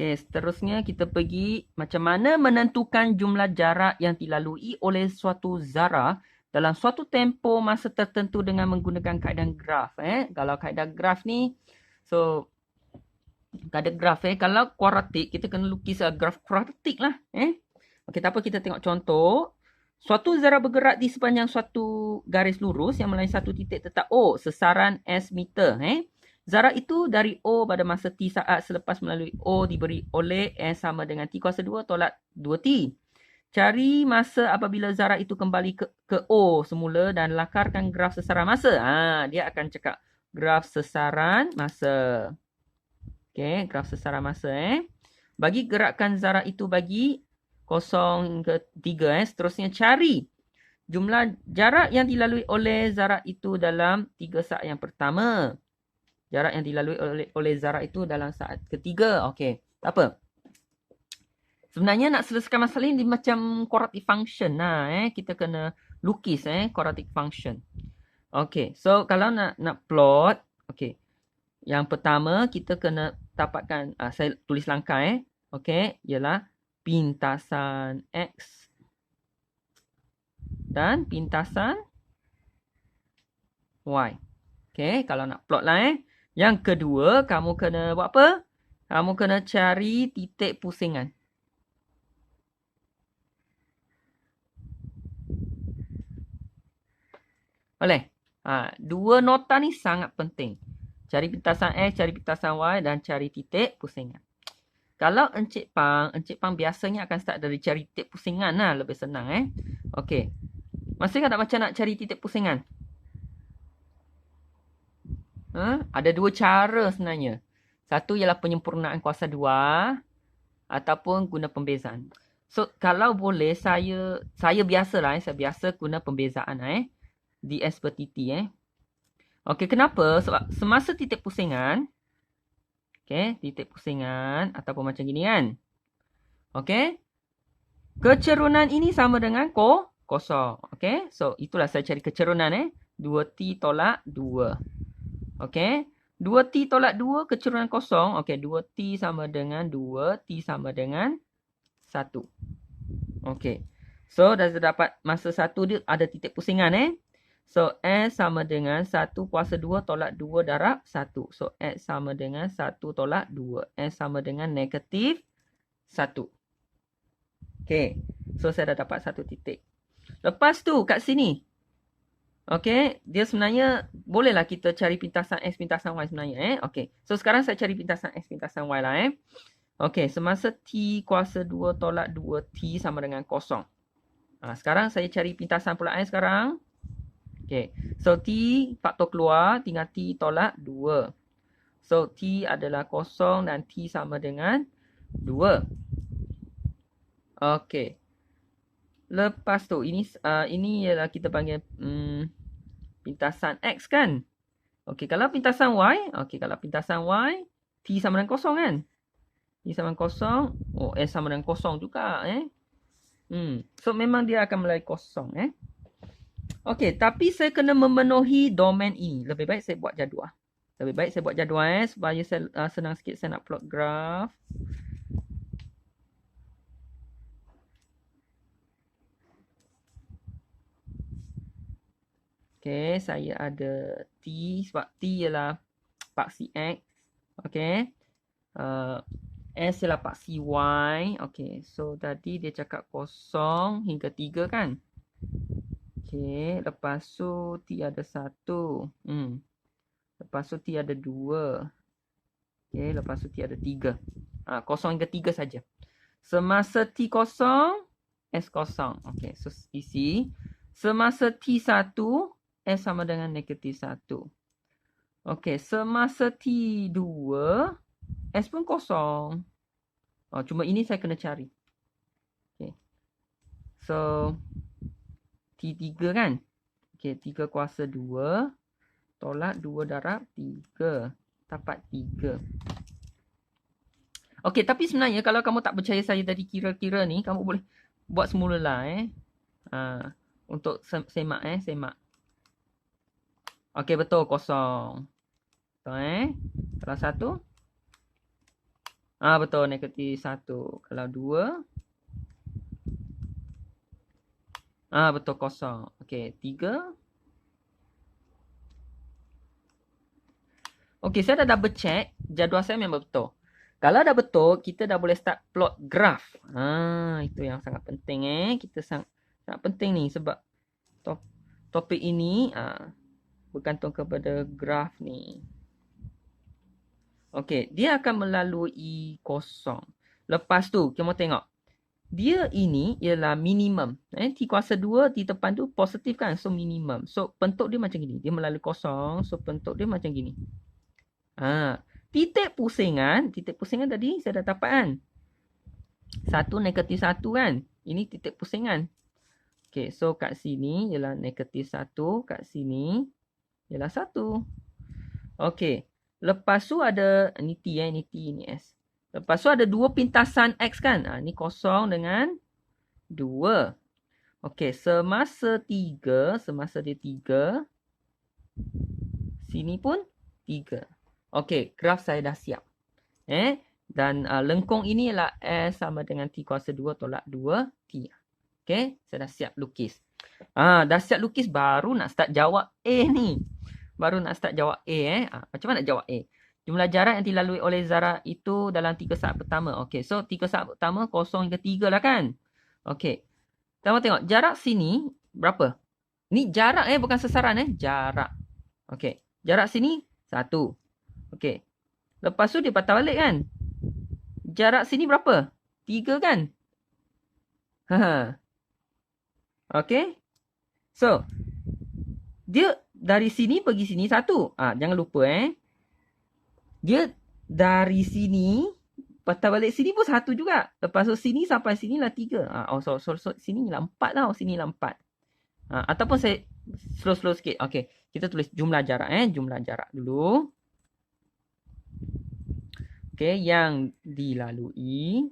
Okey, seterusnya kita pergi macam mana menentukan jumlah jarak yang dilalui oleh suatu zarah dalam suatu tempoh masa tertentu dengan menggunakan kaedah graf. Kalau kaedah graf ni, so kaedah graf kalau kuadratik kita kena lukis graf kuadratik lah. Okey, tak apa, kita tengok contoh. Suatu zarah bergerak di sepanjang suatu garis lurus yang melalui satu titik tetap O, sesaran S meter. Zarah itu dari O pada masa T saat selepas melalui O diberi oleh S sama dengan T kuasa 2 tolak 2T. Cari masa apabila zarah itu kembali ke O semula dan lakarkan graf sesaran masa. Dia akan cakap graf sesaran masa. Okey, graf sesaran masa. Bagi gerakan zarah itu bagi 0 hingga 3. Seterusnya cari jumlah jarak yang dilalui oleh zarah itu dalam 3 saat yang pertama. Jarak yang dilalui oleh zarah itu dalam saat ketiga. Okey, tak apa. Sebenarnya nak selesaikan masalah ini macam quadratic function. Kita kena lukis quadratic function. Okey, so kalau nak plot, okey. Yang pertama kita kena dapatkan, saya tulis langkah okey, ialah pintasan X dan pintasan Y. Okey, kalau nak plot lah Yang kedua, kamu kena buat apa? Kamu kena cari titik pusingan. Boleh? Dua nota ni sangat penting. Cari pintasan X, cari pintasan Y dan cari titik pusingan. Kalau Encik Pang biasanya akan start dari cari titik pusingan lah. Lebih senang Okey. Masih ingat tak macam nak cari titik pusingan? Ada dua cara sebenarnya. Satu ialah penyempurnaan kuasa 2 ataupun guna pembezaan. So, kalau boleh saya biasalah saya biasa guna pembezaan ds per tt Okey, kenapa? Sebab semasa titik pusingan, titik pusingan ataupun macam gini kan. Okey. Kecerunan ini sama dengan kosong. Okey. So, itulah saya cari kecerunan 2t tolak 2. Okey. 2t tolak 2 kecerunan kosong. Okey, 2t sama dengan 2, t sama dengan 1. Okey. So, dah dapat masa 1 dia ada titik pusingan So, S sama dengan 1 kuasa 2 tolak 2 darab 1. So, X sama dengan 1 tolak 2. S sama dengan negatif 1. Okey. So, saya dah dapat satu titik. Lepas tu, kat sini. Okey, dia sebenarnya bolehlah kita cari pintasan X, pintasan Y sebenarnya Okey. So sekarang saya cari pintasan X, pintasan Y lah Okey, semasa T kuasa 2 tolak 2T sama dengan 0. Sekarang saya cari pintasan pula sekarang. Okey. So T faktor keluar tinggal T tolak 2. So T adalah 0 dan T sama dengan 2. Okey. Lepas tu ini ialah kita panggil pintasan X kan. Okey, kalau pintasan Y, kalau pintasan Y, T sama dengan 0 kan? T sama dengan 0, S sama dengan 0 juga So memang dia akan melalui 0 Okey, tapi saya kena memenuhi domain ini. Lebih baik saya buat jadual. Supaya saya senang sikit saya nak plot graf. Okey, saya ada T sebab T ialah paksi X. Okey. S ialah paksi Y. Okey, so tadi dia cakap 0 hingga 3 kan? Okey, lepas tu T ada 1. Lepas tu T ada 2. Okey, lepas tu T ada 3. 0 hingga 3 saja. Semasa T 0, S 0. Okey, so isi. Semasa T 1, S sama dengan negatif 1. Okey, semasa T2, S pun 0. Cuma ini saya kena cari. Okey. So, T3 kan? Okey, 3 kuasa 2 tolak 2 darab 3. Dapat 3. Okey, tapi sebenarnya kalau kamu tak percaya saya tadi kira-kira ni, kamu boleh buat semula lah untuk semak semak. Okey, betul 0. Betul Salah satu. Betul, negatif 1. Kalau 2. Betul, kosong. Okey, 3. Okey, saya dah double check. Jadual saya memang betul. Kalau dah betul, kita dah boleh start plot graf. Itu yang sangat penting Kita sangat penting ni sebab topik ini bergantung kepada graf ni. Okey, dia akan melalui kosong. Lepas tu, kita mau tengok. Dia ini ialah minimum. T kuasa 2, T depan tu positif kan? So, minimum. So, bentuk dia macam gini. Dia melalui kosong. So, bentuk dia macam gini. Titik pusingan tadi saya dah dapat kan. 1 negatif 1 kan. Ini titik pusingan. Okey, so kat sini ialah negatif 1. Kat sini ialah 1. Okey. Lepas tu ada, ni T ni T, ni S. Lepas tu ada 2 pintasan X kan. Ni kosong dengan 2. Okey, semasa dia 3. Sini pun 3. Okey, graf saya dah siap. Dan lengkung ini ialah S sama dengan T kuasa 2 tolak 2T. Okey, saya dah siap lukis. Dah siap lukis, baru nak start jawab A ni. Macam mana nak jawab A? Jumlah jarak yang dilalui oleh zarah itu dalam 3 saat pertama. Okey, so 3 saat pertama 0 hingga 3 lah kan? Okey. Kita tengok jarak sini berapa? Ni jarak bukan sasaran jarak. Okey, jarak sini 1. Okey. Lepas tu dia patah balik kan? Jarak sini berapa? 3 kan? Okey. So, dia dari sini pergi sini 1. Jangan lupa dia dari sini patah balik sini pun 1 juga. Lepas tu sini sampai sini lah 3. So, sini lah 4 tau. Sini lah 4. Ataupun saya slow sikit. Okey. Kita tulis jumlah jarak Jumlah jarak dulu. Okey, yang dilalui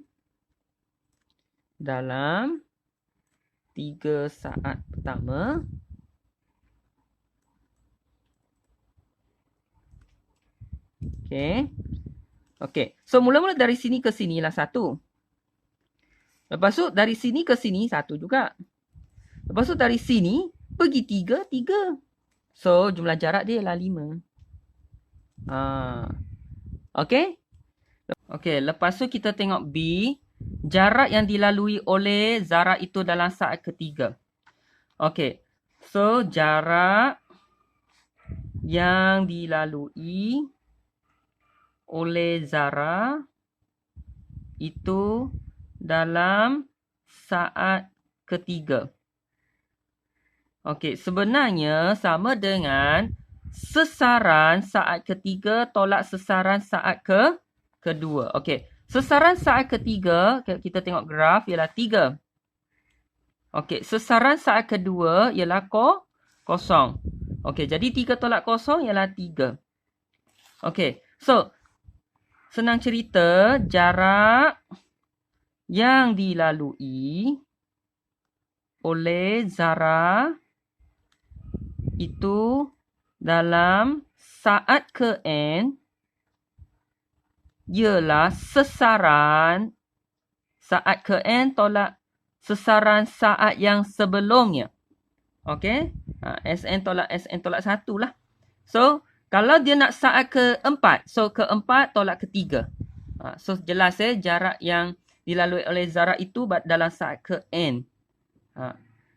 dalam 3 saat pertama. Okey. Okey. So, mula-mula dari sini ke sini lah 1. Lepas tu, dari sini ke sini 1 juga. Lepas tu, dari sini pergi 3, 3. So, jumlah jarak dia ialah 5. Okey. Okey, lepas tu kita tengok B. Jarak yang dilalui oleh zarah itu dalam saat ketiga. Okey. So, jarak yang dilalui oleh zarah itu dalam saat ketiga. Okey, sebenarnya sama dengan sesaran saat ketiga tolak sesaran saat kedua. Okey, sesaran saat ketiga, kita tengok graf, ialah 3. Okey, sesaran saat kedua ialah kosong. Okey, jadi 3 tolak kosong ialah 3. Okey, so senang cerita, jarak yang dilalui oleh zarah itu dalam saat ke-n ialah sesaran saat ke-n tolak sesaran saat yang sebelumnya. Okey? Sn tolak 1 lah. So, kalau dia nak saat ke-4, so ke-4 tolak ke-3. So, jelas jarak yang dilalui oleh zarah itu dalam saat ke-n.